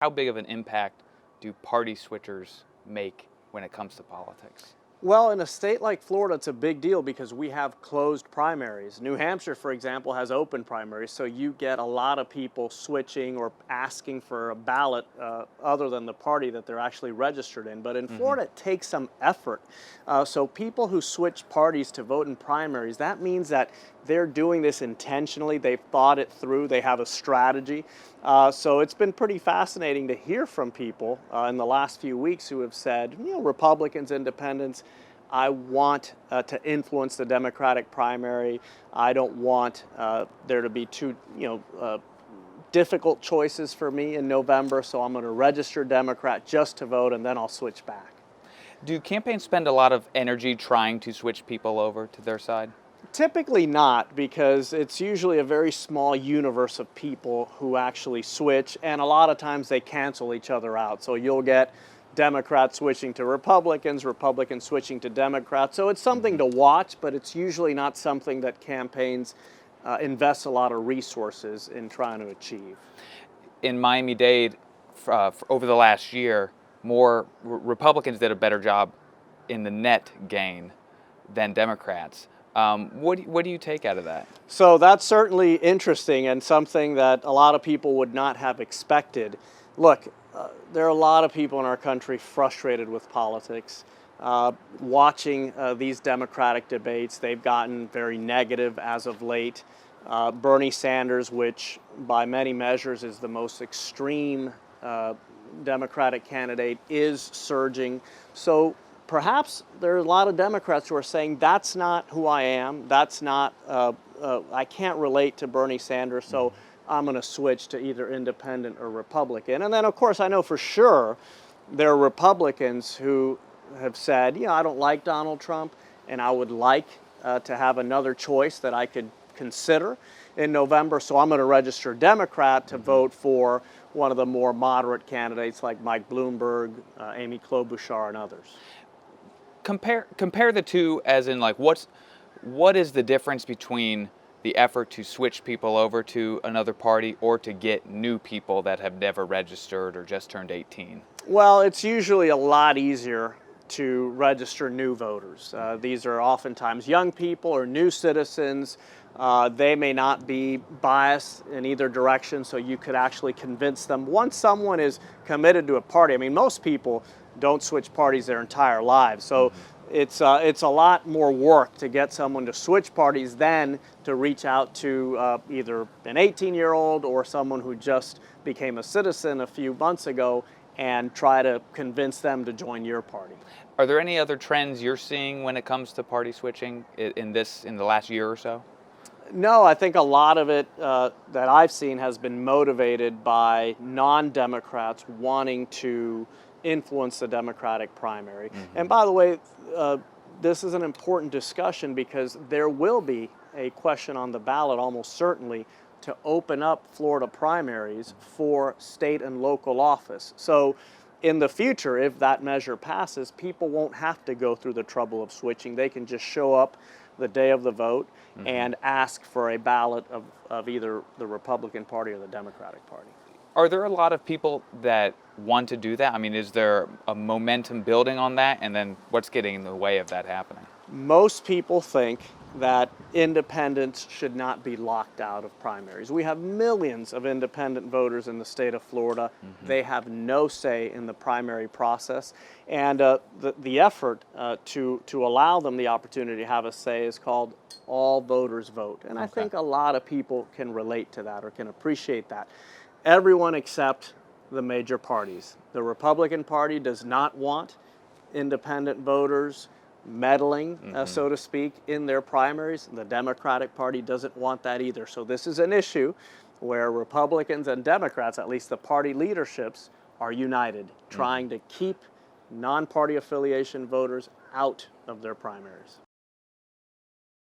How big of an impact do party switchers make when it comes to politics? Well, in a state like Florida, it's a big deal because we have closed primaries. New Hampshire, for example, has open primaries, so you get a lot of people switching or asking for a ballot other than the party that they're actually registered in. But in Florida, it takes some effort. So people who switch parties to vote in primaries, that means that they're doing this intentionally. They've thought it through. They have a strategy. So it's been pretty fascinating to hear from people in the last few weeks who have said, Republicans, independents, I want to influence the Democratic primary. I don't want there to be too, difficult choices for me in November, so I'm going to register Democrat just to vote, and then I'll switch back. Do campaigns spend a lot of energy trying to switch people over to their side? Typically not, because it's usually a very small universe of people who actually switch, and a lot of times they cancel each other out. So you'll get Democrats switching to Republicans, Republicans switching to Democrats. So it's something to watch, but it's usually not something that campaigns invest a lot of resources in trying to achieve. In Miami-Dade, over the last year, more Republicans did a better job in the net gain than Democrats. What do you take out of that? So that's certainly interesting and something that a lot of people would not have expected. Look, there are a lot of people in our country frustrated with politics. Watching these Democratic debates, they've gotten very negative as of late. Bernie Sanders, which by many measures is the most extreme Democratic candidate, is surging. So perhaps there are a lot of Democrats who are saying, that's not who I am, that's not, I can't relate to Bernie Sanders, so I'm going to switch to either independent or Republican. And then, of course, I know for sure there are Republicans who have said, I don't like Donald Trump, and I would like to have another choice that I could consider in November, so I'm going to register Democrat to vote for one of the more moderate candidates like Mike Bloomberg, Amy Klobuchar, and others. Compare the two, as in, like, what is the difference between the effort to switch people over to another party or to get new people that have never registered or just turned 18? Well, it's usually a lot easier to register new voters. These are oftentimes young people or new citizens. They may not be biased in either direction, so you could actually convince them. Once someone is committed to a party, I mean, most people don't switch parties their entire lives, so it's a lot more work to get someone to switch parties than to reach out to either an 18-year-old or someone who just became a citizen a few months ago and try to convince them to join your party. Are there any other trends you're seeing when it comes to party switching in the last year or so? No, I think a lot of it that I've seen has been motivated by non-Democrats wanting to influence the Democratic primary. And by the way, this is an important discussion because there will be a question on the ballot almost certainly to open up Florida primaries for state and local office. So in the future, if that measure passes, people won't have to go through the trouble of switching. They can just show up the day of the vote and ask for a ballot of either the Republican Party or the Democratic Party. Are there a lot of people that want to do that? I mean, is there a momentum building on that? And then what's getting in the way of that happening? Most people think that independents should not be locked out of primaries. We have millions of independent voters in the state of Florida. They have no say in the primary process. And the effort to allow them the opportunity to have a say is called All Voters Vote. And I think a lot of people can relate to that or can appreciate that. Everyone except the major parties. The Republican Party does not want independent voters meddling, so to speak, in their primaries. The Democratic Party doesn't want that either. So this is an issue where Republicans and Democrats, at least the party leaderships, are united, trying to keep non-party affiliation voters out of their primaries.